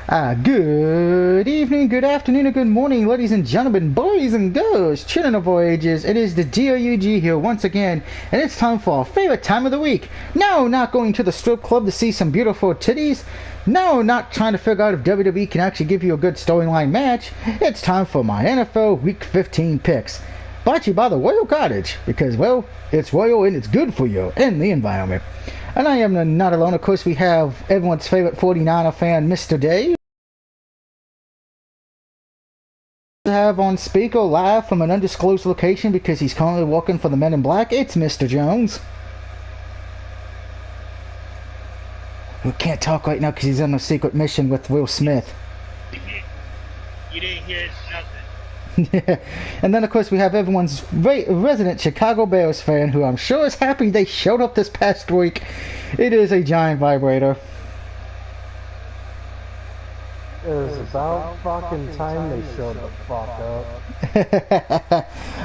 Good evening, good afternoon, and good morning, ladies and gentlemen, boys and girls, children of all ages. It is the DOUG here once again, and it's time for our favorite time of the week. No, not going to the strip club to see some beautiful titties. No, not trying to figure out if WWE can actually give you a good storyline match. It's time for my NFL Week 15 picks. Brought to you by the Royal Cottage, because, well, it's royal and it's good for you and the environment. And I am not alone. Of course, we have everyone's favorite 49er fan, Mr. Dave. Have on speaker live from an undisclosed location because he's currently working for the Men in Black. It's Mr. Jones. We can't talk right now because he's on a secret mission with Will Smith. You didn't hear nothing. Yeah. And then of course we have everyone's resident Chicago Bears fan who I'm sure is happy they showed up this past week. It is a giant vibrator. It was about fucking time they showed the fuck up.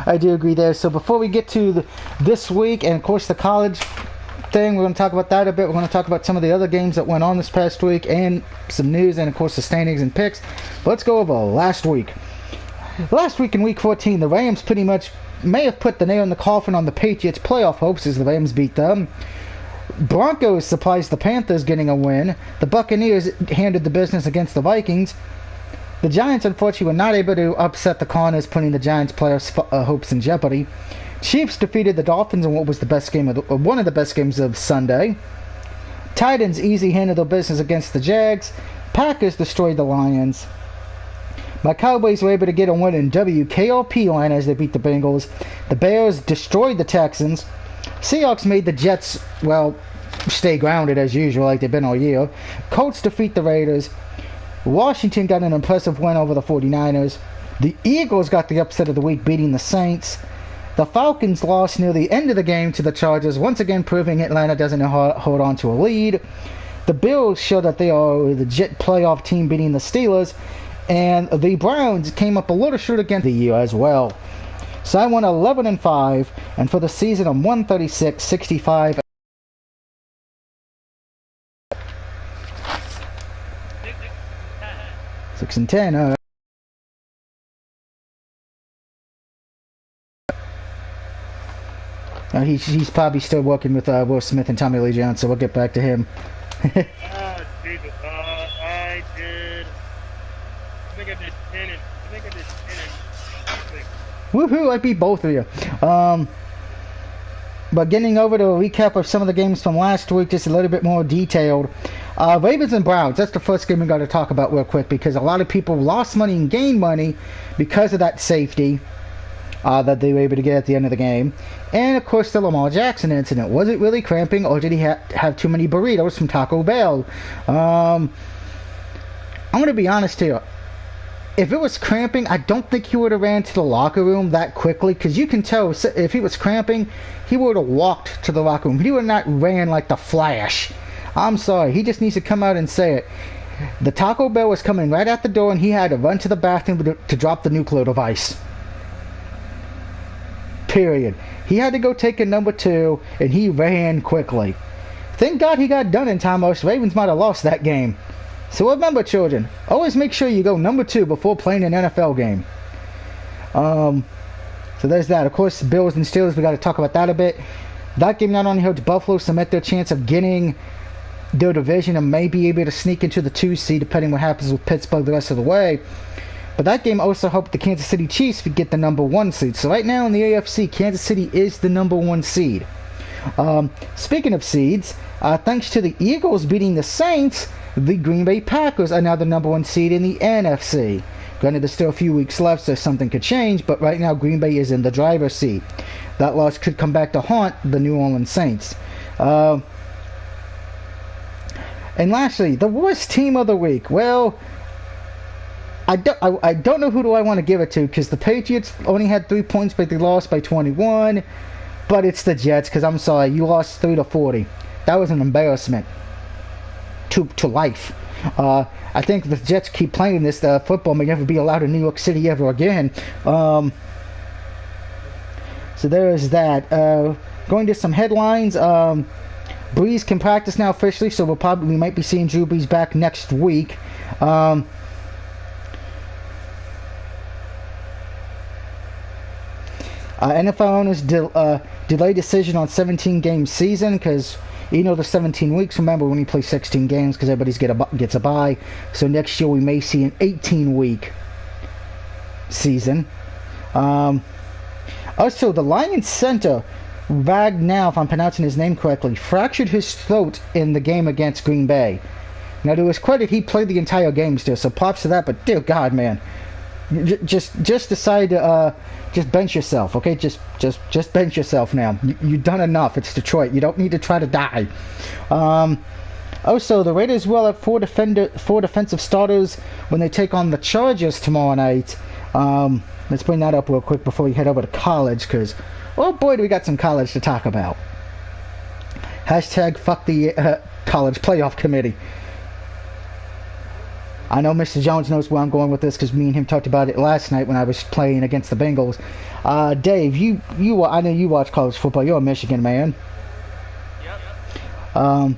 I do agree there. So before we get to this week and of course the college thing, we're going to talk about that a bit. We're going to talk about some of the other games that went on this past week and some news and of course the standings and picks. But let's go over last week. Last week in week 14, the Rams pretty much may have put the nail in the coffin on the Patriots' playoff hopes as the Rams beat them. Broncos surprised the Panthers getting a win. The Buccaneers handled the business against the Vikings. The Giants unfortunately were not able to upset the Cardinals, putting the Giants' playoff hopes in jeopardy. Chiefs defeated the Dolphins in what was the best game one of the best games of Sunday. Titans easy handled their business against the Jags. Packers destroyed the Lions. My Cowboys were able to get a win in WKRP line as they beat the Bengals. The Bears destroyed the Texans. Seahawks made the Jets, well, stay grounded as usual like they've been all year. Colts defeat the Raiders. Washington got an impressive win over the 49ers. The Eagles got the upset of the week, beating the Saints. The Falcons lost near the end of the game to the Chargers, once again proving Atlanta doesn't know how to hold on to a lead. The Bills show that they are a legit playoff team, beating the Steelers. And the Browns came up a little short against the year as well. So I won 11-5, and for the season I'm 136-65. 6-10. He's probably still working with Will Smith and Tommy Lee Jones, so we'll get back to him. Jesus. I did. I think I did 10 and. Woohoo! I beat both of you. But getting over to a recap of some of the games from last week, just a little bit more detailed. Ravens and Browns, that's the first game we got to talk about real quick because a lot of people lost money and gained money because of that safety that they were able to get at the end of the game. And of course the Lamar Jackson incident. Was it really cramping or did he have too many burritos from Taco Bell? I'm going to be honest here. If it was cramping, I don't think he would have ran to the locker room that quickly, because you can tell if he was cramping, he would have walked to the locker room. He would have not ran like the Flash. I'm sorry, he just needs to come out and say it. The Taco Bell was coming right out the door, and he had to run to the bathroom to drop the nuclear device. Period. He had to go take a number 2, and he ran quickly. Thank God he got done in time, or else Ravens might have lost that game. So remember, children, always make sure you go number 2 before playing an NFL game. So there's that. Of course, Bills and Steelers, we got to talk about that a bit. That game not only helps Buffalo cement their chance of getting their division and may be able to sneak into the 2 seed, depending what happens with Pittsburgh the rest of the way. But that game also helped the Kansas City Chiefs get the number 1 seed. So right now in the AFC, Kansas City is the number 1 seed. Speaking of seeds, thanks to the Eagles beating the Saints, the Green Bay Packers are now the number 1 seed in the NFC. Granted, there's still a few weeks left, so something could change, but right now Green Bay is in the driver's seat. That loss could come back to haunt the New Orleans Saints. And lastly, the worst team of the week. Well, I don't know who do I want to give it to, because the Patriots only had 3 points, but they lost by 21. But it's the Jets, because I'm sorry, you lost 3-40. That was an embarrassment to life. I think the Jets keep playing this, football may never be allowed in New York City ever again. So there is that. Going to some headlines. Brees can practice now officially, so we might be seeing Drew Brees back next week. NFL owners delay decision on 17-game season because there's 17 weeks. Remember, when we play 16 games because everybody gets a bye. So next year we may see an 18-week season. Also, the Lions center Ragnow, if I'm pronouncing his name correctly, fractured his throat in the game against Green Bay. Now, to his credit, he played the entire game still, so props to that. But dear God, man, just decide to just bench yourself, okay? Just bench yourself now. You've done enough. It's Detroit. You don't need to try to die. Also, the Raiders will have four defensive starters when they take on the Chargers tomorrow night. Let's bring that up real quick before we head over to college, because, oh boy, do we got some college to talk about. Hashtag fuck the college playoff committee. I know Mr. Jones knows where I'm going with this because me and him talked about it last night when I was playing against the Bengals. Dave, I know you watch college football. You're a Michigan man. Yep.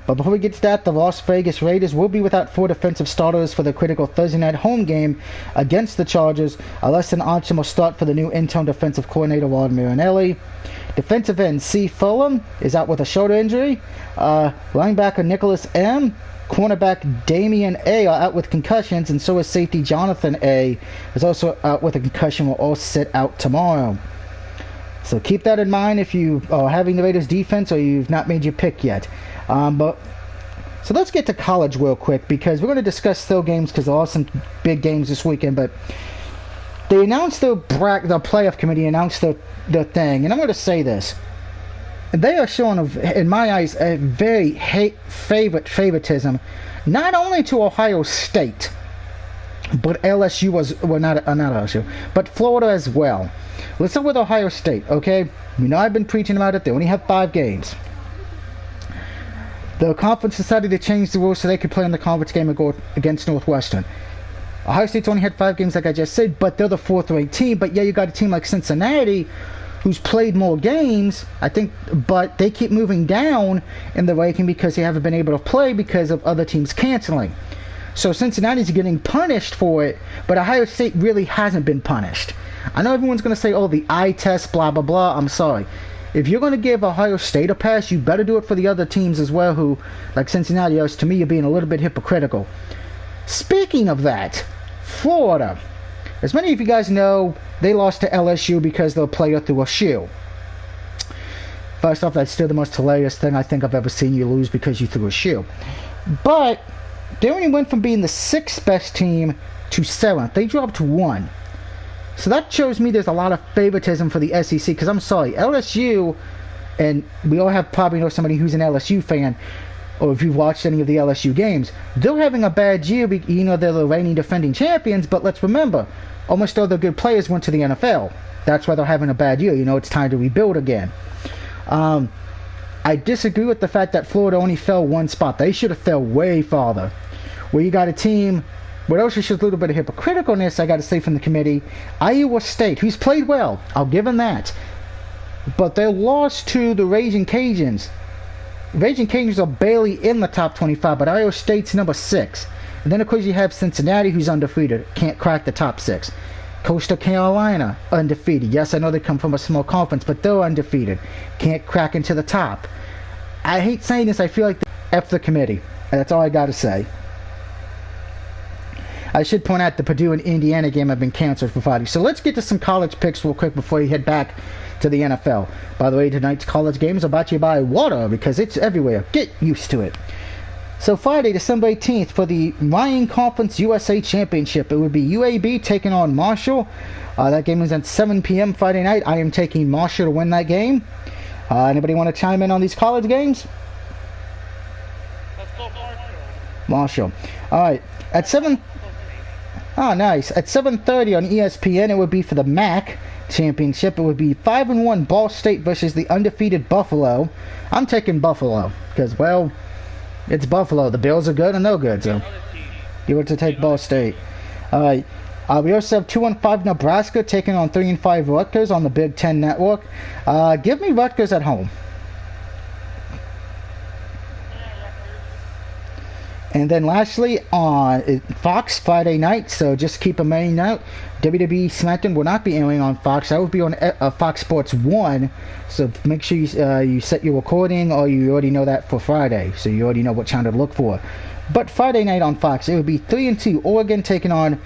But before we get to that, the Las Vegas Raiders will be without four defensive starters for the critical Thursday night home game against the Chargers. Alessan Archim will start for the new interim defensive coordinator Rod Marinelli. Defensive end C. Fulham is out with a shoulder injury. Linebacker Nicholas M. Cornerback Damian A. are out with concussions, and so is safety Jonathan A. is also out with a concussion. Will all sit out tomorrow. So keep that in mind if you are having the Raiders defense or you've not made your pick yet. So let's get to college real quick because we're going to discuss still games because there are some big games this weekend. But they announced the playoff committee announced the thing, and I'm going to say this. They are showing, in my eyes, a very favoritism, not only to Ohio State, but LSU not LSU, but Florida as well. Let's start with Ohio State, okay? I've been preaching about it. They only have 5 games. The conference decided to change the rules so they could play in the conference game and go against Northwestern. Ohio State's only had 5 games, like I just said, but they're the 4th-ranked team. But yeah, you got a team like Cincinnati, who's played more games, I think, but they keep moving down in the ranking because they haven't been able to play because of other teams canceling. So Cincinnati's getting punished for it, but Ohio State really hasn't been punished. I know everyone's going to say, oh, the eye test, blah, blah, blah. I'm sorry. If you're going to give Ohio State a pass, you better do it for the other teams as well who, like Cincinnati, to me, you're being a little bit hypocritical. Speaking of that, Florida. As many of you guys know, they lost to LSU because the player threw a shoe. First off, that's still the most hilarious thing I think I've ever seen, you lose because you threw a shoe. But they only went from being the 6th best team to 7th. They dropped 1. So that shows me there's a lot of favoritism for the SEC, because I'm sorry, LSU, and we all probably know somebody who's an LSU fan, or if you've watched any of the LSU games, they're having a bad year. They're the reigning defending champions, but let's remember, almost all the good players went to the NFL. That's why they're having a bad year. It's time to rebuild again. I disagree with the fact that Florida only fell 1 spot. They should have fell way farther. Where you got a team, what else is a little bit of hypocriticalness, I got to say, from the committee, Iowa State, who's played well. I'll give them that. But they lost to the Raging Cajuns. Raging Cajuns are barely in the top 25, but Iowa State's number 6. And then, of course, you have Cincinnati, who's undefeated. Can't crack the top 6. Coastal Carolina, undefeated. Yes, I know they come from a small conference, but they're undefeated. Can't crack into the top. I hate saying this. I feel like F the committee. That's all I got to say. I should point out the Purdue and Indiana game have been canceled for Friday. So let's get to some college picks real quick before you head back to the NFL. By the way, tonight's college games are brought to you by water because it's everywhere. Get used to it. So Friday, December 18th, for the Ryan Conference USA Championship, it would be UAB taking on Marshall. That game is at 7 p.m. Friday night. I am taking Marshall to win that game. Anybody want to chime in on these college games? Let's go Marshall. All right. At 7... Oh, nice. At 7:30 on ESPN, it would be for the MAC championship. It would be 5-1 Ball State versus the undefeated Buffalo. I'm taking Buffalo because, well, it's Buffalo. The Bills are good and they're good, so you want to take Ball State. All right. We also have 2-5 Nebraska taking on 3-5 Rutgers on the Big Ten Network. Give me Rutgers at home. And then lastly, on Fox Friday night, so just keep a main note, WWE SmackDown will not be airing on Fox. That will be on Fox Sports 1. So make sure you set your recording, or you already know that for Friday. So you already know what channel to look for. But Friday night on Fox, it will be 3-2 Oregon taking on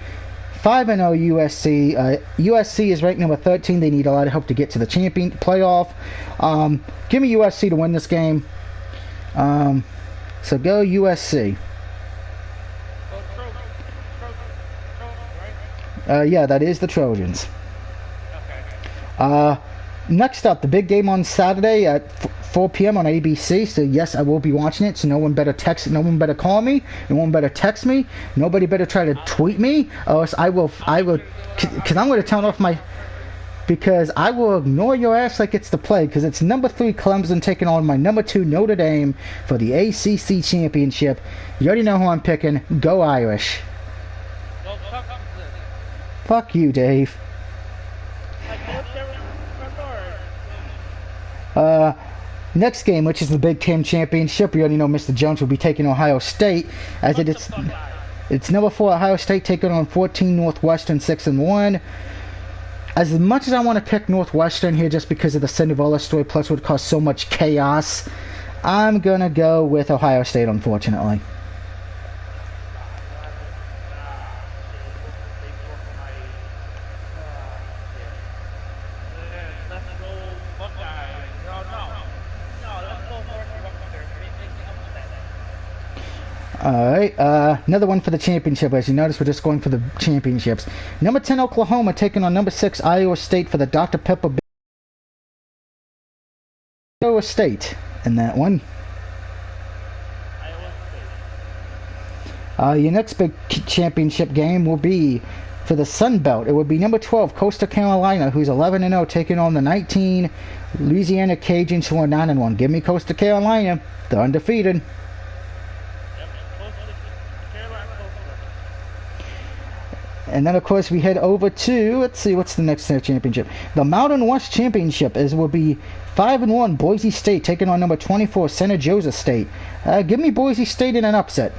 5-0 USC. USC is ranked number 13. They need a lot of help to get to the champion playoff. Give me USC to win this game. So go USC. Yeah, that is the Trojans. Next up, the big game on Saturday at 4 p.m. on ABC. So yes, I will be watching it. So no one better call me. No one better text me. Nobody better try to tweet me, or else I will, because I'm going to turn off my, because I will ignore your ass like it's the plague. Because it's number 3 Clemson taking on my number 2 Notre Dame for the ACC championship. You already know who I'm picking. Go Irish. Fuck you, Dave. Next game, which is the Big Ten Championship, we already know Mr. Jones will be taking Ohio State, as it's number 4 Ohio State taking on 14 Northwestern 6-1. As much as I want to pick Northwestern here just because of the Cinderella story, plus would cause so much chaos, I'm gonna go with Ohio State, unfortunately. Alright, another one for the championship. As you notice, we're just going for the championships. Number 10 Oklahoma taking on number 6 Iowa State for the Dr. Pepper Iowa State in that one. Your next big championship game will be for the Sun Belt. It will be number 12 Coastal Carolina, who's 11-0, taking on the 19 Louisiana Cajuns, who are 9-1. Give me Coastal Carolina. They're undefeated. And then, of course, we head over to, let's see, what's the next championship? The Mountain West Championship will be 5-1 Boise State taking on number 24 San Jose State. Give me Boise State in an upset.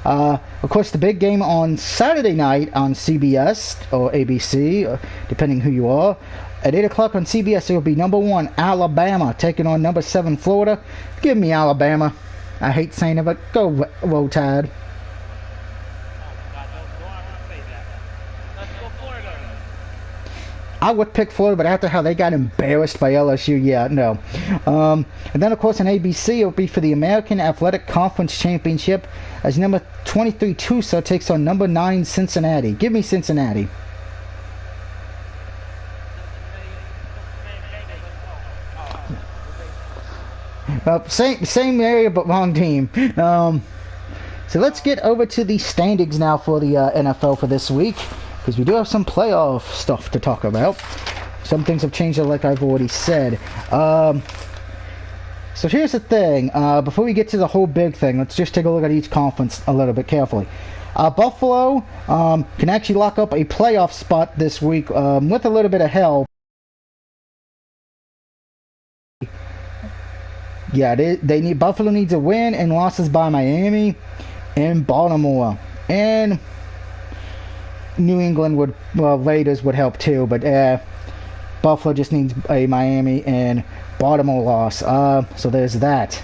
Of course, the big game on Saturday night on CBS or ABC, depending who you are. At 8 o'clock on CBS, it will be number 1 Alabama taking on number 7 Florida. Give me Alabama. I hate saying it, but go Roll Tide. I would pick Florida, but after how they got embarrassed by LSU, yeah, no. And then, of course, on ABC, it will be for the American Athletic Conference Championship, as number 23 Tulsa takes on number 9 Cincinnati. Give me Cincinnati. Same area, but wrong team. So let's get over to the standings now for the NFL for this week, because we do have some playoff stuff to talk about. Some things have changed, like I've already said. So here's the thing. Before we get to the whole big thing, let's just take a look at each conference a little bit carefully. Buffalo can actually lock up a playoff spot this week with a little bit of help. Yeah, Buffalo needs a win and losses by Miami and Baltimore. And New England Raiders would help too, but Buffalo just needs a Miami and Baltimore loss. So there's that.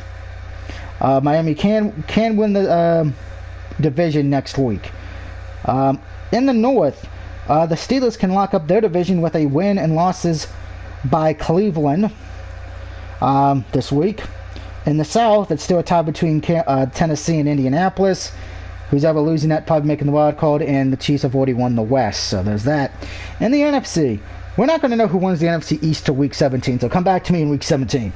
Miami can win the division next week. In the North, the Steelers can lock up their division with a win and losses by Cleveland this week. In the South, it's still a tie between Tennessee and Indianapolis. Who's ever losing that, probably making the wild card, and the Chiefs have already won the West, so there's that. In the NFC, we're not going to know who wins the NFC East till Week 17, so come back to me in Week 17.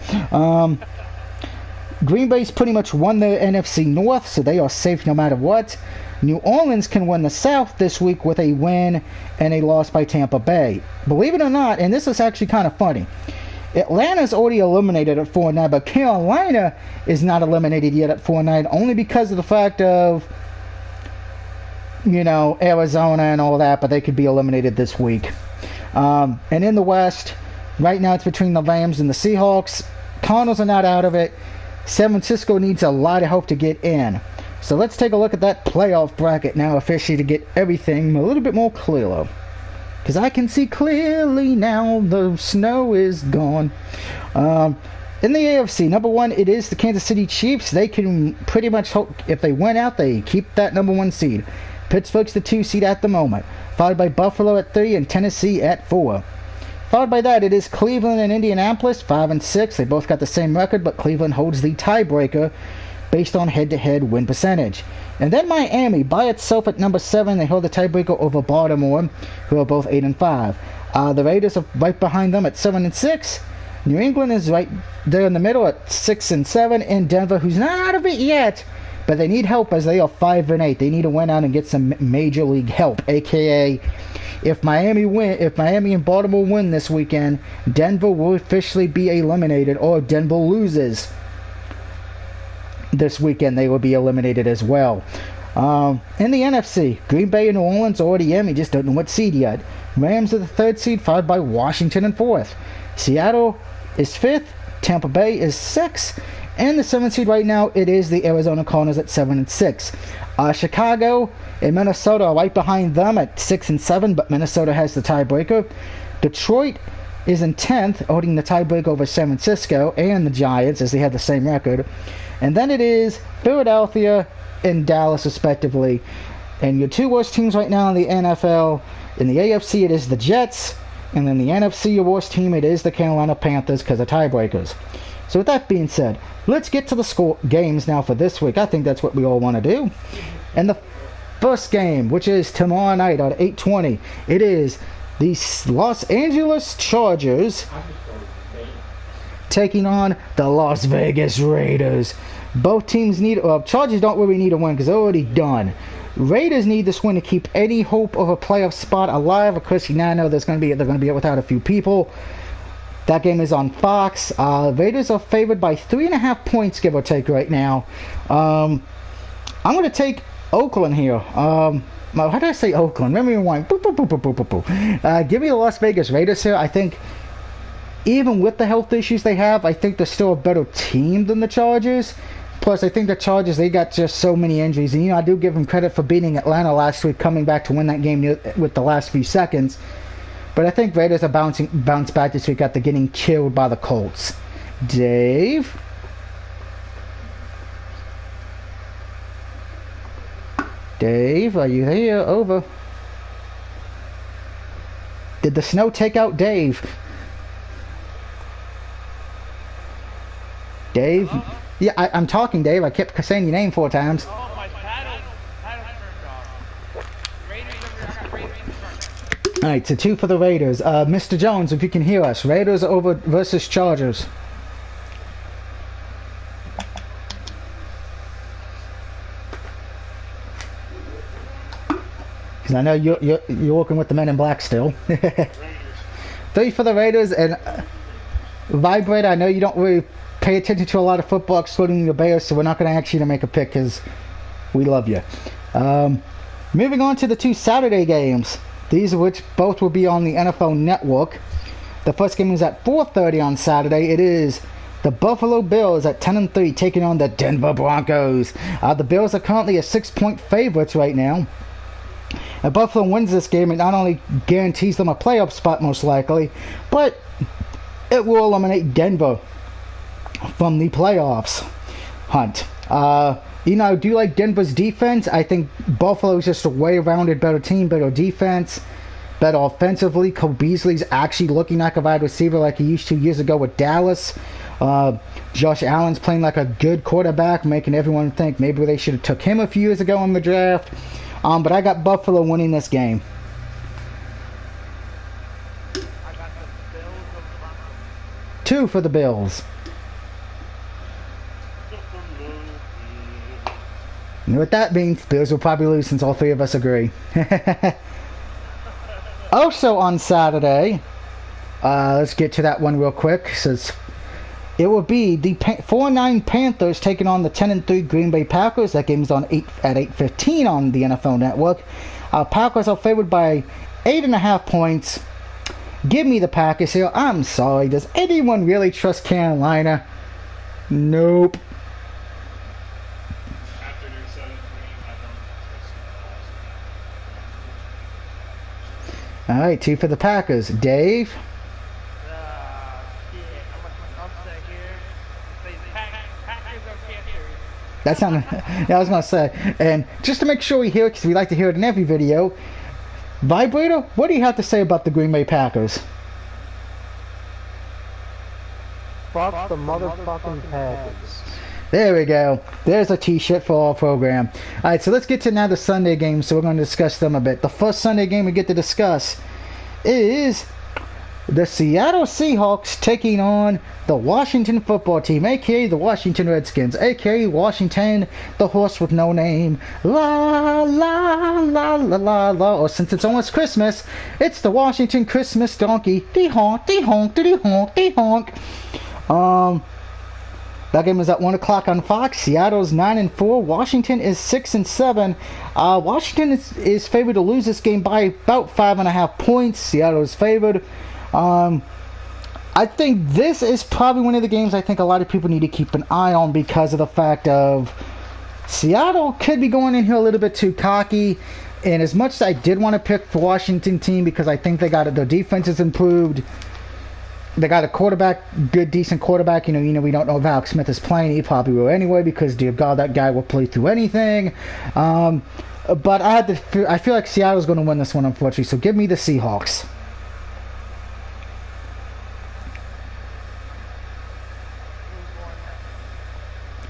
Green Bay's pretty much won the NFC North, so they are safe no matter what. New Orleans can win the South this week with a win and a loss by Tampa Bay. Believe it or not, and this is actually kind of funny, Atlanta's already eliminated at 4-9, but Carolina is not eliminated yet at 4-9, only because of the fact of, Arizona and all that, but they could be eliminated this week. And in the West, right now it's between the Rams and the Seahawks. Cardinals are not out of it. San Francisco needs a lot of help to get in. So let's take a look at that playoff bracket now officially to get everything a little bit more clearer. Because I can see clearly now the snow is gone. In the AFC, number one, it is the Kansas City Chiefs. They can pretty much hope, if they win out, they keep that number one seed. Pittsburgh's the 2 seed at the moment, followed by Buffalo at 3 and Tennessee at 4. Followed by that, it is Cleveland and Indianapolis, 5 and 6. They both got the same record, but Cleveland holds the tiebreaker based on head-to-head win percentage. And then Miami, by itself at number 7, they hold the tiebreaker over Baltimore, who are both 8 and 5. The Raiders are right behind them at 7 and 6. New England is right there in the middle at 6 and 7, and Denver, who's not out of it yet, but they need help as they are 5 and 8. They need to win out and get some major league help, aka if Miami and Baltimore win this weekend, Denver will officially be eliminated, or if Denver loses this weekend, they will be eliminated as well. In the NFC, Green Bay and New Orleans already in. We just don't know what seed yet. Rams are the 3rd seed, followed by Washington in 4th. Seattle is 5th. Tampa Bay is 6th. And the 7th seed right now, it is the Arizona Cardinals at 7 and 6. Chicago and Minnesota are right behind them at 6 and 7, but Minnesota has the tiebreaker. Detroit is in 10th, holding the tiebreaker over San Francisco and the Giants, as they have the same record. And then it is Philadelphia and Dallas, respectively. And your 2 worst teams right now in the NFL, in the AFC, it is the Jets. And in the NFC, your worst team, it is the Carolina Panthers because of tiebreakers. So with that being said, let's get to the games now for this week. I think that's what we all want to do. And the first game, which is tomorrow night at 8:20, it is the Los Angeles Chargers taking on the Las Vegas Raiders. Both teams need... Chargers don't really need a win because they're already done. Raiders need this win to keep any hope of a playoff spot alive. Of course, you now know they're going to be without a few people. That game is on Fox. Raiders are favored by 3.5 points, give or take, right now. I'm going to take Oakland here. How did I say Oakland? Let me rewind. Give me the Las Vegas Raiders here. I think even with the health issues they have, I think they're still a better team than the Chargers. Plus, I think the Chargers, they got just so many injuries. And, I do give them credit for beating Atlanta last week, coming back to win that game with the last few seconds. But I think Raiders are bounce back this week after getting killed by the Colts. Dave? Dave, are you here? Over. Did the snow take out Dave? Dave? Yeah, I'm talking, Dave. I kept saying your name 4 times. Oh, my title turned off. Raiders over Raiders in front. Alright, so 2 for the Raiders. Mr. Jones, if you can hear us. Raiders over versus Chargers. Because I know you're working with the Men in Black still. 3 for the Raiders, and Vibrate, I know you don't really pay attention to a lot of football, excluding the Bears, so we're not going to ask you to make a pick because we love you. Moving on to the 2 Saturday games, these of which both will be on the NFL Network. The first game is at 4:30 on Saturday. It is the Buffalo Bills at 10 and 3 taking on the Denver Broncos. The Bills are currently a 6-point favorites right now. If Buffalo wins this game, it not only guarantees them a playoff spot most likely, but it will eliminate Denver from the playoffs hunt. I do like Denver's defense. I think Buffalo's just a way-rounded better team, better defense, better offensively. Cole Beasley's actually looking like a wide receiver like he used to years ago with Dallas. Josh Allen's playing like a good quarterback, making everyone think maybe they should have took him a few years ago in the draft. But I got Buffalo winning this game. I got the Bills over the Broncos. 2 for the Bills. You know what that means? Bills will probably lose since all 3 of us agree. Also on Saturday, let's get to that one real quick. Since it will be the 4-9 Panthers taking on the 10 and 3 Green Bay Packers. That game's on at 8:15 on the NFL Network. Packers are favored by 8.5 points. Give me the Packers here. I'm sorry. Does anyone really trust Carolina? Nope. All right, 2 for the Packers. Dave? Yeah, I'm upset here. Say Packers or Panthers. That's not. Yeah, I was gonna say. And just to make sure we hear it, because we like to hear it in every video. Vibrator, what do you have to say about the Green Bay Packers? Fuck the motherfucking Packers. There we go. There's a t-shirt for our program. Alright, so let's get to now the Sunday games, so we're going to discuss them a bit. The first Sunday game we get to discuss is the Seattle Seahawks taking on the Washington football team, aka the Washington Redskins, aka Washington, the horse with no name. La la la la la la. Or since it's almost Christmas, it's the Washington Christmas donkey. Dee honk, dee honk, dee honk, dee honk. That game is at 1 o'clock on Fox. Seattle's 9-4. Washington is 6-7. Washington is favored to lose this game by about 5.5 points. Seattle is favored. I think this is probably one of the games I think a lot of people need to keep an eye on because of the fact of Seattle could be going in here a little bit too cocky. And as much as I did want to pick the Washington team because I think their defense is improved. They got a quarterback, good, decent quarterback. You know, we don't know if Alex Smith is playing. He probably will anyway because, dear God, that guy will play through anything. But I feel like Seattle's going to win this one, unfortunately. So give me the Seahawks.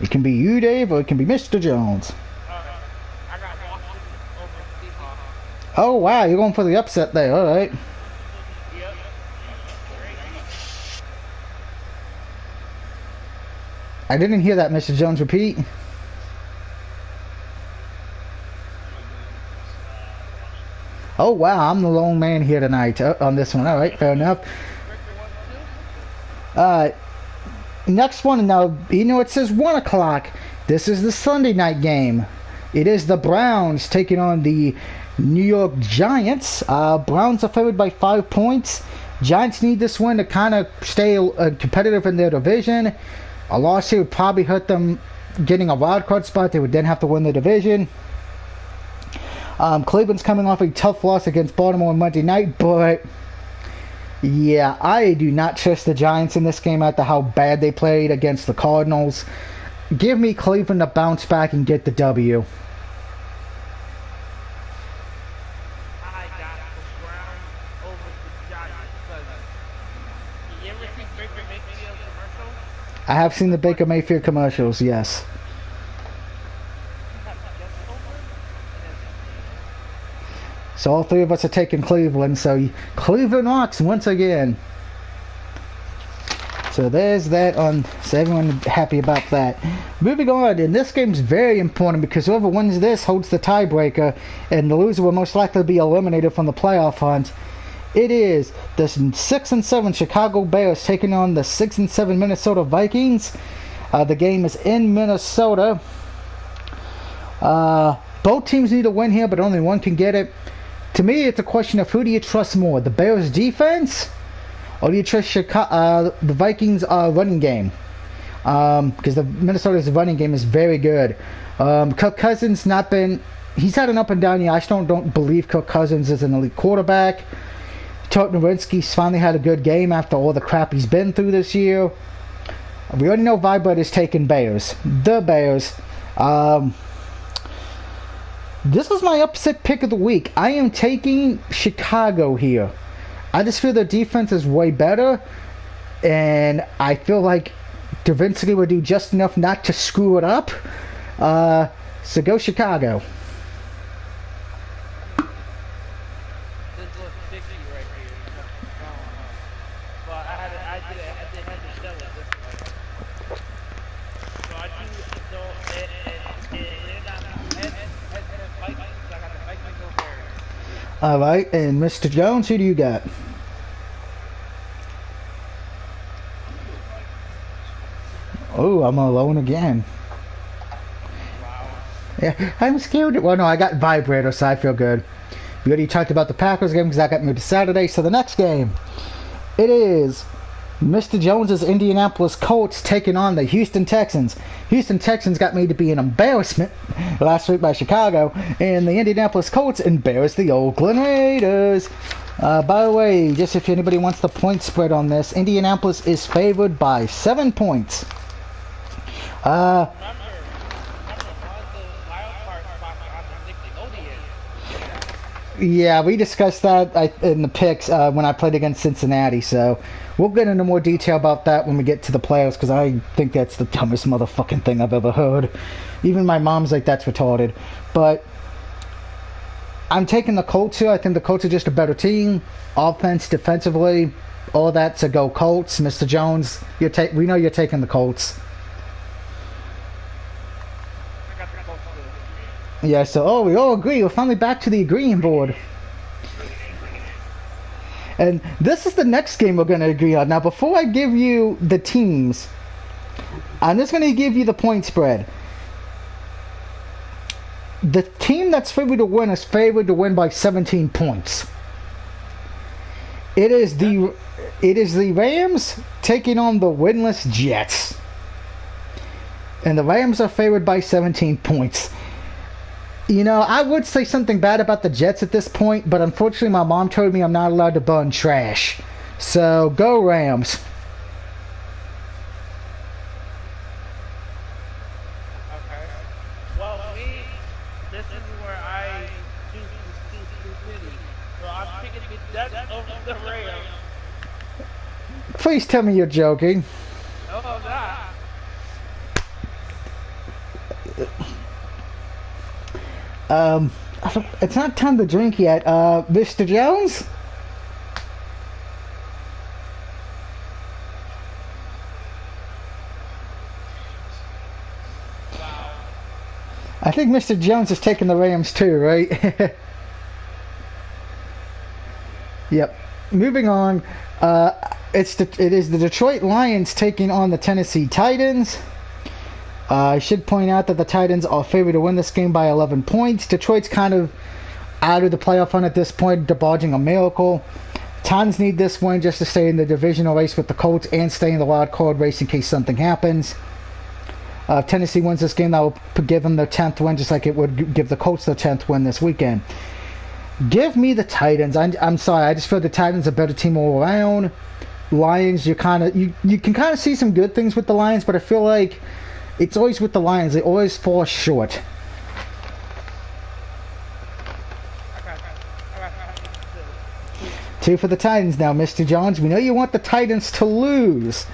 It can be you, Dave, or it can be Mr. Jones. I got Washington over Seahawks. Oh, wow, you're going for the upset there. All right. Yep. I didn't hear that, Mr. Jones. Repeat. Oh, wow, I'm the lone man here tonight on this one. All right, fair enough. Next one, now, you know, it says 1 o'clock. This is the Sunday night game. It is the Browns taking on the New York Giants. Browns are favored by 5 points. Giants need this win to kind of stay competitive in their division. A loss here would probably hurt them getting a wild card spot. They would then have to win the division. Cleveland's coming off a tough loss against Baltimore on Monday night, but yeah, I do not trust the Giants in this game after how bad they played against the Cardinals. Give me Cleveland to bounce back and get the W. I got the Browns over the Giants because you ever see Baker Mayfield commercial? I have seen the Baker Mayfield commercials, yes. So all three of us are taking Cleveland, so Cleveland rocks once again. So there's that on, so everyone happy about that. Moving on, and this game's very important because whoever wins this holds the tiebreaker, and the loser will most likely be eliminated from the playoff hunt. It is the 6-7 Chicago Bears taking on the 6-7 Minnesota Vikings. The game is in Minnesota. Both teams need to win here, but only one can get it. To me, it's a question of who do you trust more, the Bears' defense, or do you trust the Vikings' running game? Because the Minnesota's running game is very good. Kirk Cousins he's had an up and down year. I still don't believe Kirk Cousins is an elite quarterback. Todd Nowinski's finally had a good game after all the crap he's been through this year. We already know Vibrator's taking Bears. The Bears. This is my upset pick of the week. I am taking Chicago here. I just feel their defense is way better, and I feel like Davinsky would do just enough not to screw it up. So go Chicago. This looks sticky right here. But I did have to sell it this way. So I do, so Vikings, I got the Vikings over Bears. Alright, and Mr. Jones, who do you got? Oh, I'm alone again. Wow. Yeah, I'm scared. Well, no, I got Vibrator, so I feel good. We already talked about the Packers game because that got moved to Saturday. So the next game, it is Mr. Jones's Indianapolis Colts taking on the Houston Texans. Houston Texans got made to be an embarrassment last week by Chicago, and the Indianapolis Colts embarrassed the Oakland Raiders. By the way, just if anybody wants the point spread on this, Indianapolis is favored by 7 points. Remember, one of the wild card spots on the Nickelodeon. Yeah, we discussed that in the picks when I played against Cincinnati, so we'll get into more detail about that when we get to the playoffs, because I think that's the dumbest motherfucking thing I've ever heard. Even my mom's like, that's retarded. But I'm taking the Colts here. I think the Colts are just a better team. Offense, defensively, all that, so go Colts. Mr. Jones, we know you're taking the Colts. I got the Colts too. Yeah, so, we all agree. We're finally back to the agreeing board. And this is the next game we're going to agree on. Now, before I give you the teams, I'm just going to give you the point spread. The team that's favored to win is favored to win by 17 points. It is the Rams taking on the winless Jets. And the Rams are favored by 17 points. You know, I would say something bad about the Jets at this point, but unfortunately my mom told me I'm not allowed to burn trash. So, go Rams. Okay. Well, this is where I choose stupidity. So I'm picking the Jets over the Rams. Please tell me you're joking. No, I'm not. It's not time to drink yet. Mr. Jones? Wow. I think Mr. Jones is taking the Rams too, right? Yep. Moving on. It is the Detroit Lions taking on the Tennessee Titans. I should point out that the Titans are favored to win this game by 11 points. Detroit's kind of out of the playoff hunt at this point, debauching a miracle. Titans need this win just to stay in the divisional race with the Colts and stay in the wild card race in case something happens. If Tennessee wins this game, that will give them their 10th win, just like it would give the Colts their 10th win this weekend. Give me the Titans. I'm sorry, I just feel the Titans are a better team all around. Lions, you can kind of see some good things with the Lions, but I feel like it's always with the Lions. They always fall short. Two for the Titans now, Mr. Jones. We know you want the Titans to lose,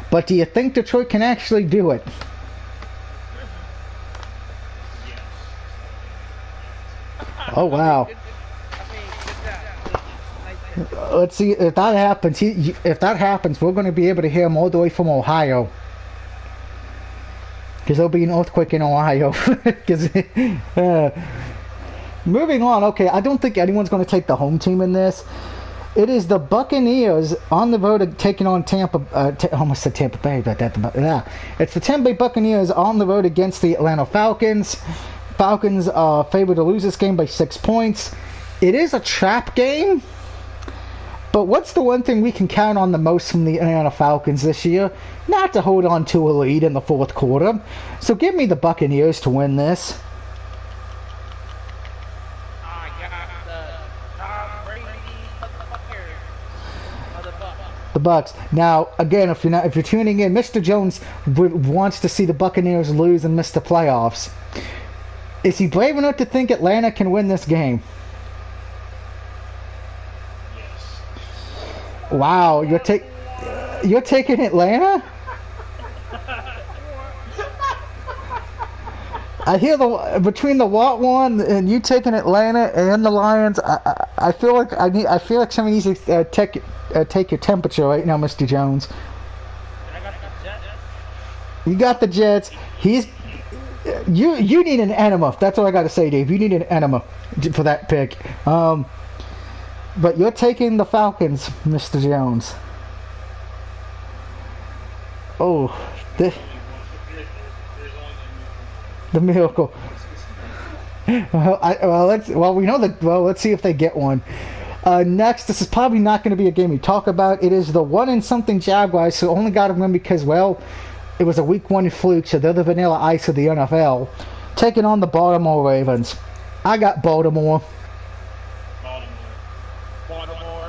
but do you think Detroit can actually do it? Oh, wow. Let's see if that happens. If that happens, we're going to be able to hear him all the way from Ohio. Because there'll be an earthquake in Ohio. Moving on. Okay, I don't think anyone's going to take the home team in this. It is the Buccaneers on the road taking on Tampa. Almost said Tampa Bay, but it's the Tampa Bay Buccaneers on the road against the Atlanta Falcons. Falcons are favored to lose this game by 6 points. It is a trap game. But what's the one thing we can count on the most from the Atlanta Falcons this year? Not to hold on to a lead in the fourth quarter. So give me the Buccaneers to win this. I got the Tom Brady of the Bucs. The Bucks. Now, again, if you're tuning in, Mr. Jones wants to see the Buccaneers lose and miss the playoffs. Is he brave enough to think Atlanta can win this game? Wow, you're taking Atlanta? I hear between the Watt one and you taking Atlanta and the Lions. I feel like somebody needs to take your temperature right now, Mr. Jones. I got the Jets. You got the Jets. You need an enema. That's all I got to say, Dave. You need an enema for that pick. But you're taking the Falcons, Mr. Jones. Oh, the miracle. Let's see if they get one. Next, this is probably not going to be a game we talk about. It is the 1-something Jaguars, who only got a win because, well, it was a week 1 fluke, so they're the vanilla ice of the NFL, taking on the Baltimore Ravens. I got Baltimore. Baltimore.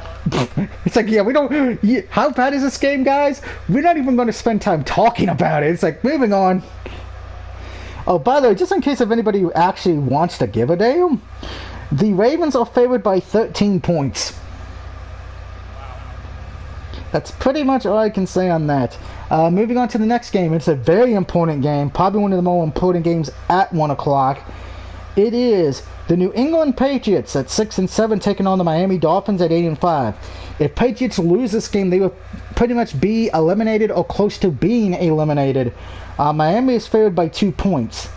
It's like, yeah, we don't. Yeah, how bad is this game, guys? We're not even going to spend time talking about it. It's like, moving on. Oh, by the way, just in case if anybody actually wants to give a damn, the Ravens are favored by 13 points. That's pretty much all I can say on that. Moving on to the next game. It's a very important game. Probably one of the more important games at 1 o'clock. It is the New England Patriots at 6-7 taking on the Miami Dolphins at 8-5. If Patriots lose this game, they will pretty much be eliminated or close to being eliminated. Miami is favored by 2 points.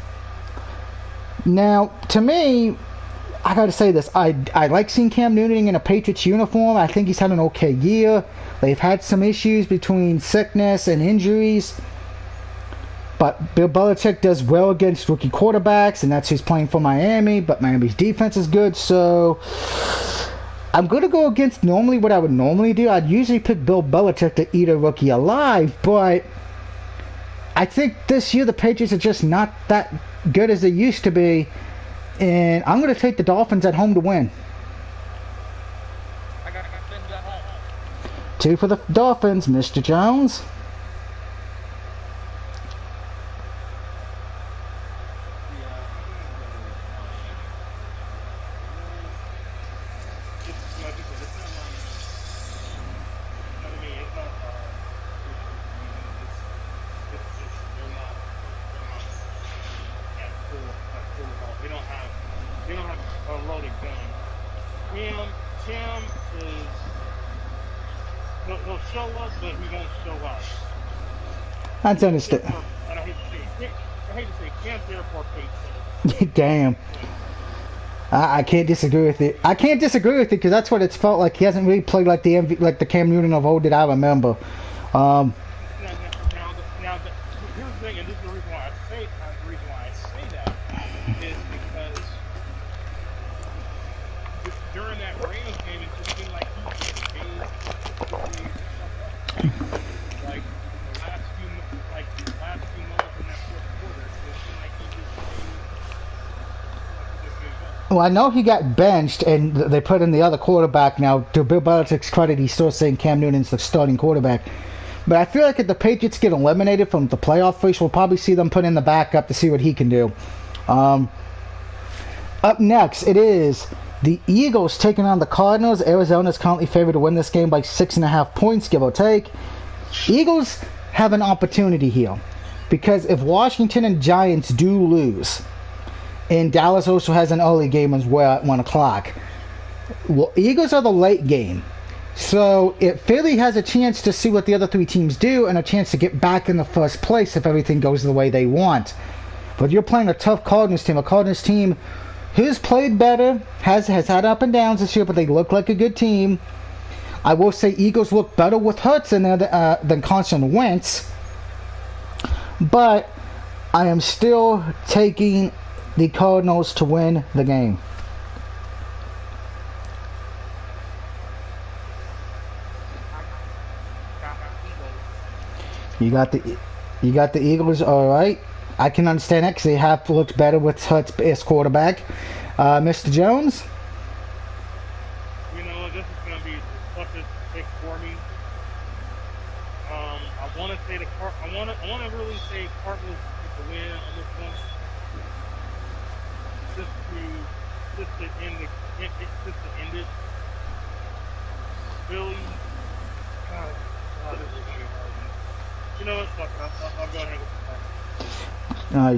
Now, to me, I gotta say this. I like seeing Cam Newton in a Patriots uniform. I think he's had an okay year. They've had some issues between sickness and injuries. But Bill Belichick does well against rookie quarterbacks, and that's who's playing for Miami. But Miami's defense is good, so I'm going to go against normally what I would normally do. I'd usually pick Bill Belichick to eat a rookie alive, but I think this year the Patriots are just not that good as they used to be, and I'm going to take the Dolphins at home to win. I got Fins at home. 2 for the Dolphins, Mr. Jones. They don't have a loaded gun. Cam is he'll show us, but he won't show us. That's understood. And I hate to say Cam's there for pizza. Damn. I can't disagree with it. I can't disagree with it because that's what it's felt like. He hasn't really played like the Cam Newton of old that I remember. Now, here's the thing, and this is the reason why I say that is because during that Rams game, it just seemed like he gave like the last few moments in that fourth quarter. It seemed like he just gave. Well, I know he got benched, and they put in the other quarterback. Now, to Bill Belichick's credit, he's still saying Cam Newton's the starting quarterback. But I feel like if the Patriots get eliminated from the playoff race, we'll probably see them put in the backup to see what he can do. Up next, it is the Eagles taking on the Cardinals. Arizona is currently favored to win this game by 6.5 points, give or take. Eagles have an opportunity here, because if Washington and Giants do lose, and Dallas also has an early game as well at 1 o'clock, well, Eagles are the late game. So it Philly has a chance to see what the other 3 teams do and a chance to get back in the first place if everything goes the way they want. But you're playing a tough Cardinals team who's played better, has had up and downs this year, but they look like a good team. I will say Eagles look better with Hurts in there than Carson Wentz. But I am still taking the Cardinals to win the game. You got the Eagles, all right. I can understand that because they have looked better with Hurts as quarterback. Mr. Jones? You know, this is going to be the toughest pick for me. I want to say I want to really say Cardinals get the win on this one. Just to end it. Philly. God, this is going to be hard. You know what? Fuck it. I'll go ahead with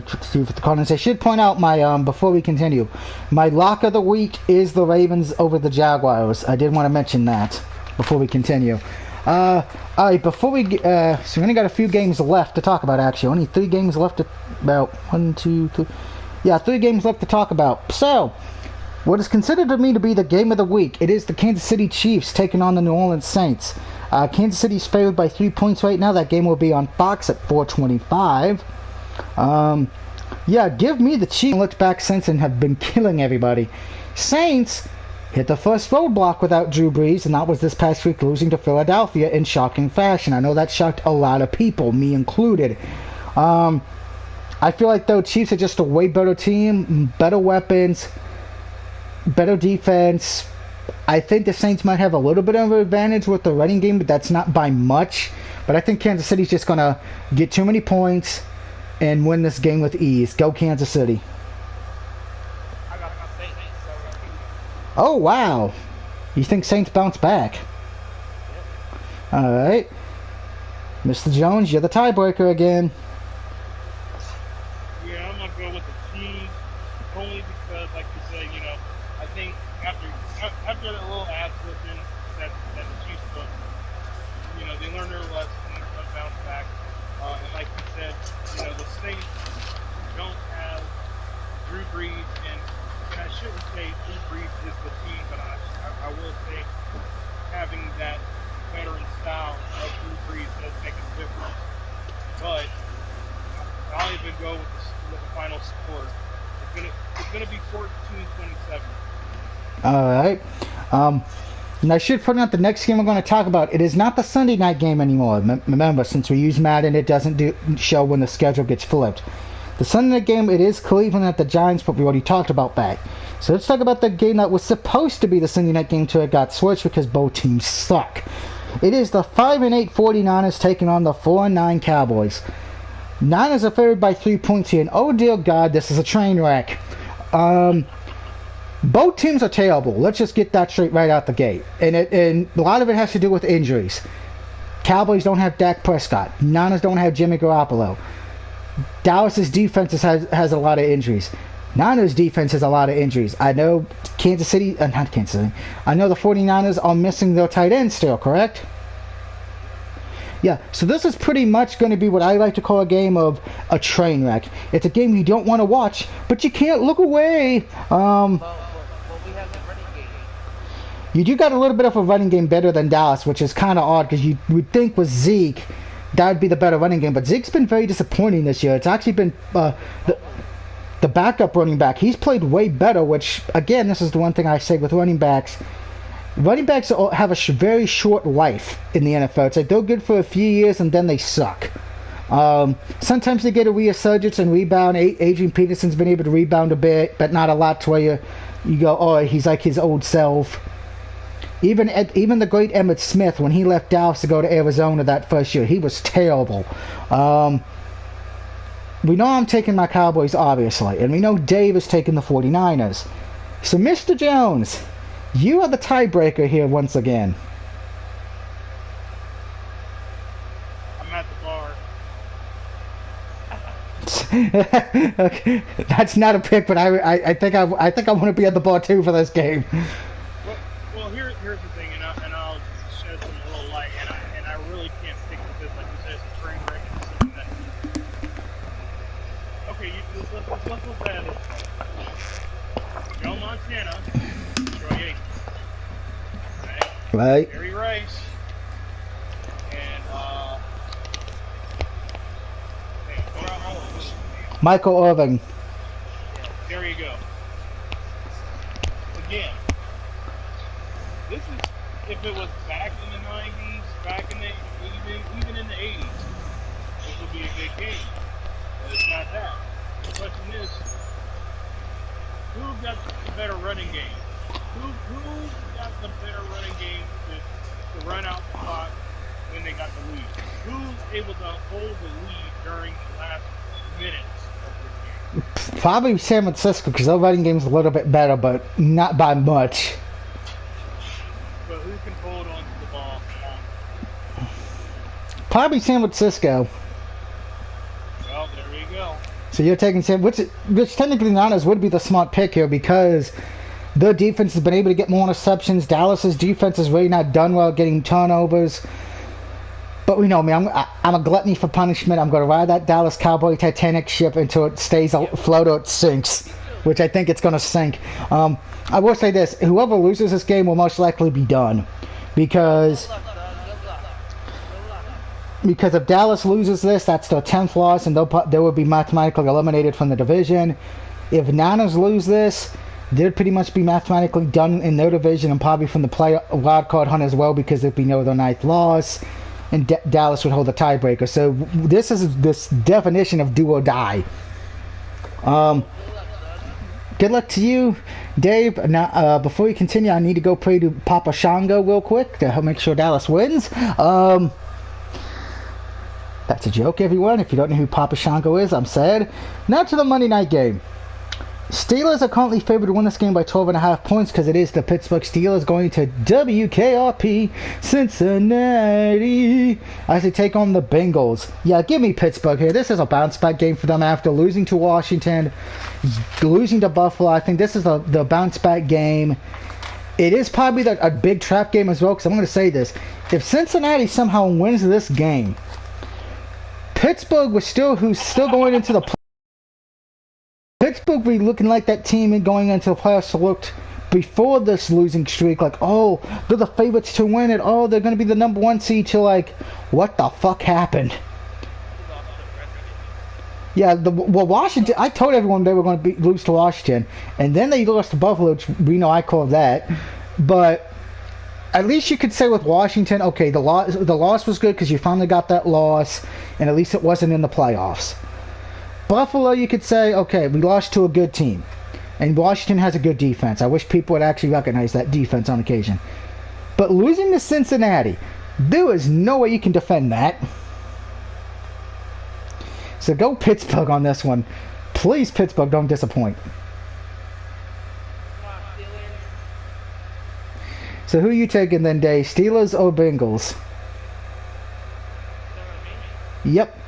the See with the Cardinals. I should point out my before we continue, my lock of the week is the Ravens over the Jaguars. I did want to mention that before we continue. All right, before we so we only got a few games left to talk about. Actually, only 3 games left to about 1, 2, 3. Yeah, 3 games left to talk about. So, what is considered to me to be the game of the week? It is the Kansas City Chiefs taking on the New Orleans Saints. Kansas City's favored by 3 points right now. That game will be on Fox at 4:25. Yeah, give me the Chiefs. Looked back since and have been killing everybody. Saints hit the first roadblock without Drew Brees, and that was this past week, losing to Philadelphia in shocking fashion. I know that shocked a lot of people, me included. I feel like, though, Chiefs are just a way better team, better weapons, better defense. I think the Saints might have a little bit of an advantage with the running game, but that's not by much. But I think Kansas City's just going to get too many points and win this game with ease. Go Kansas City. I got my Saints. Oh, wow. You think Saints bounce back? All right. Mr. Jones, you're the tiebreaker again. Yeah, I'm gonna go with the team only because, like you said, I think after that little ass whipping that the Chiefs took, they learned their lesson and they're gonna bounce back. And like you said, the Saints don't have Drew Brees, and I shouldn't say Drew Brees is the team, but I will say having that veteran style of Drew Brees does make a difference. But I'll even go with the final score. It's gonna be 14-27. All right. And I should point out the next game we're going to talk about. It is not the Sunday night game anymore. Remember, since we use Madden, it doesn't show when the schedule gets flipped. The Sunday night game, it is Cleveland at the Giants, but we already talked about that. So let's talk about the game that was supposed to be the Sunday night game until it got switched because both teams suck. It is the 5-8 49ers taking on the 4-9 Cowboys. Niners are favored by 3 points here, and oh dear God, this is a train wreck. Both teams are terrible. Let's just get that straight right out the gate. And a lot of it has to do with injuries. Cowboys don't have Dak Prescott. Niners don't have Jimmy Garoppolo. Dallas's defense has a lot of injuries. Niners defense has a lot of injuries. I know not Kansas City. I know the 49ers are missing their tight end still, correct? Yeah, so this is pretty much going to be what I like to call a game of a train wreck. It's a game you don't want to watch, but you can't look away. But we have the running game. You do got a little bit of a running game better than Dallas, which is kind of odd because you would think with Zeke, that would be the better running game. But Zeke's been very disappointing this year. It's actually been the backup running back. He's played way better, which, again, this is the one thing I say with running backs. Running backs have a very short life in the NFL. It's like they're good for a few years and then they suck. Sometimes they get a resurgence and rebound. Adrian Peterson's been able to rebound a bit, but not a lot to where you go, oh, he's like his old self. Even the great Emmitt Smith, when he left Dallas to go to Arizona that first year, he was terrible. We know I'm taking my Cowboys, obviously, and we know Dave is taking the 49ers. So, Mr. Jones, you are the tiebreaker here once again. I'm at the bar. Okay, that's not a pick, but I think I want to be at the bar too for this game. Well, here's the thing, and I'll shed some little light, and I really can't stick with this, like you said, it's a train wreck. It's something that, okay, let's look at it. Joe Montana, Troy Aikman, Right. Jerry Rice, and Michael Irvin. there you go. Again, this is, if it was back in the 90s, back in the, even in the 80s, this would be a good game. But it's not that. The question is, who got the better running game? Who got the better running game to run out the clock when they got the lead? Who's able to hold the lead during the last minutes of the game? Probably San Francisco, because their running game's a little bit better, but not by much. But who can hold on to the ball longer? Probably San Francisco. Well, there you go. So you're taking San, which technically not as would be the smart pick here because their defense has been able to get more interceptions. Dallas's defense is really not done well getting turnovers. But we know me, I'm a gluttony for punishment. I'm going to ride that Dallas Cowboy Titanic ship until it stays afloat or it sinks, which I think it's going to sink. I will say this, whoever loses this game will most likely be done. Because if Dallas loses this, that's their 10th loss, and they will be mathematically eliminated from the division. If Niners lose this, they'd pretty much be mathematically done in their division and probably from the wild card hunt as well because there'd be no other 9th loss, and Dallas would hold the tiebreaker. So this is this definition of do or die. Good luck to you. Dave, now before we continue, I need to go pray to Papa Shango real quick to help make sure Dallas wins. That's a joke, everyone. If you don't know who Papa Shango is, I'm sad. Now to the Monday night game. Steelers are currently favored to win this game by 12.5 points because it is the Pittsburgh Steelers going to WKRP Cincinnati as they take on the Bengals. Yeah, give me Pittsburgh here. This is a bounce back game for them after losing to Washington, losing to Buffalo. I think this is the bounce back game. It is probably a big trap game as well, because I'm going to say this. If Cincinnati somehow wins this game, Pittsburgh who's still going into the Pittsburgh be looking like that team and going into the playoffs looked before this losing streak, like, oh, they're the favorites to win it, oh, they're going to be the number one seed, to like, what the fuck happened? Yeah, Washington, I told everyone they were going to lose to Washington, and then they lost to Buffalo, which we know I call that, but at least you could say with Washington, okay, the loss was good because you finally got that loss, and at least it wasn't in the playoffs. Buffalo, you could say, okay, we lost to a good team. And Washington has a good defense. I wish people would actually recognize that defense on occasion. But losing to Cincinnati, there is no way you can defend that. So go Pittsburgh on this one. Please, Pittsburgh, don't disappoint. So who are you taking then, Dave? Steelers or Bengals? Yep.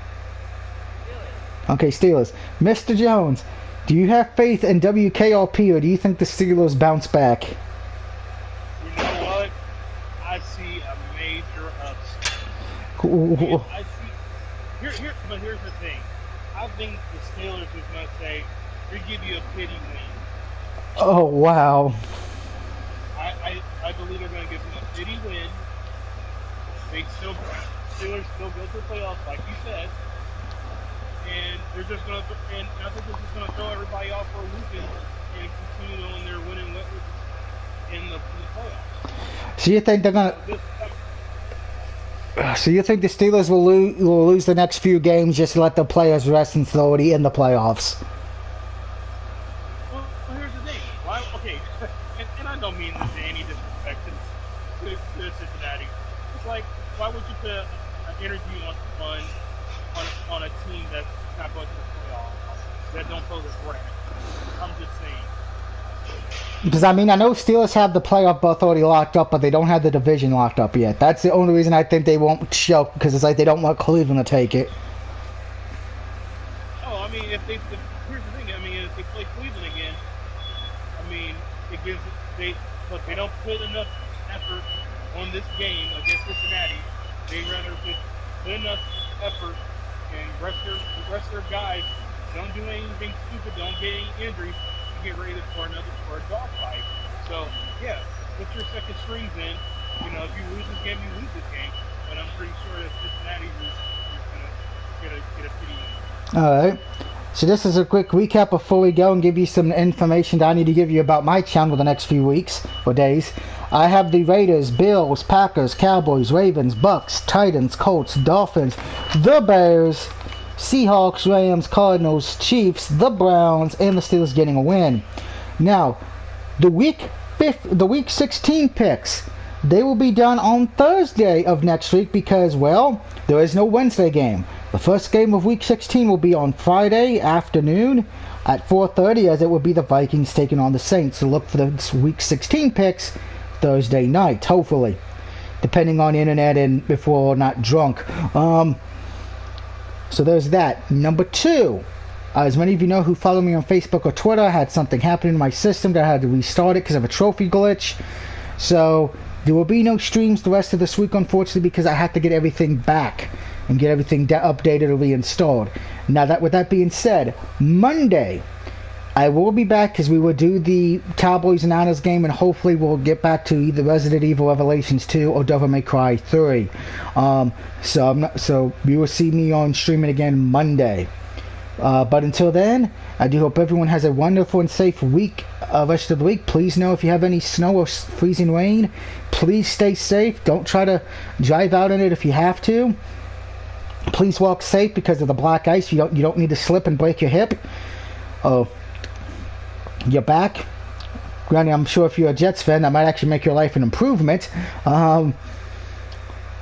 Okay, Steelers. Mr. Jones, do you have faith in WKRP, or do you think the Steelers bounce back? You know what? I see a major upset. I see. But here's the thing. I think the Steelers is going to say, we give you a pity win. Oh, wow. I believe they're going to give them a pity win. Steelers still go to the playoffs, like you said. And they're just going to, and I think they're just going to throw everybody off for a weekend and continue on their winning in the playoffs. So you think they're going to? So you think the Steelers will lose the next few games just to let the players rest and slowly in the playoffs? Well, here's the thing. Okay, and I don't mean this in any disrespect to Cincinnati. It's like, why would you put an energy on a team that's not going to the playoffs, that don't pose a threat? I'm just saying. Because, I mean, I know Steelers have the playoff berth already locked up, but they don't have the division locked up yet. That's the only reason I think they won't show, because it's like they don't want Cleveland to take it. Oh, I mean, here's the thing. I mean, if they play Cleveland again, I mean, it gives they don't put enough effort on this game against Cincinnati. They rather just put enough effort and rest their guys. Don't do anything stupid. Don't get any injuries. Get ready for a dog fight. So yeah, put your second strings in. You know, if you lose this game, you lose this game. But I'm pretty sure that Cincinnati is gonna get a pity win. All right. So this is a quick recap before we go and give you some information that I need to give you about my channel the next few weeks or days. I have the Raiders, Bills, Packers, Cowboys, Ravens, Bucks, Titans, Colts, Dolphins, the Bears, Seahawks, Rams, Cardinals, Chiefs, the Browns, and the Steelers getting a win. Now, the week 16 picks, they will be done on Thursday of next week because, well, there is no Wednesday game. The first game of week 16 will be on Friday afternoon at 4:30, as it will be the Vikings taking on the Saints. So look for the week 16 picks Thursday night, hopefully, depending on the internet and if we're not drunk. So there's that. Number two, as many of you know who follow me on Facebook or Twitter, I had something happen in my system that I had to restart it because of a trophy glitch. So there will be no streams the rest of this week, unfortunately, because I had to get everything back and get everything updated or reinstalled. Now, with that being said, Monday I will be back because we will do the Cowboys and Niners game, and hopefully we'll get back to either Resident Evil Revelations 2 or Devil May Cry 3. So you will see me on streaming again Monday. But until then, I do hope everyone has a wonderful and safe week, rest of the week. Please know if you have any snow or freezing rain, please stay safe. Don't try to drive out in it if you have to. Please walk safe because of the black ice. You don't need to slip and break your hip. Your back. Granted, I'm sure if you're a Jets fan, that might actually make your life an improvement. But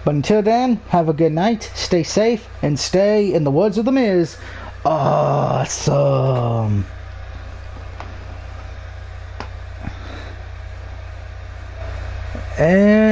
until then, have a good night, stay safe, and stay, in the words of The Miz, awesome. And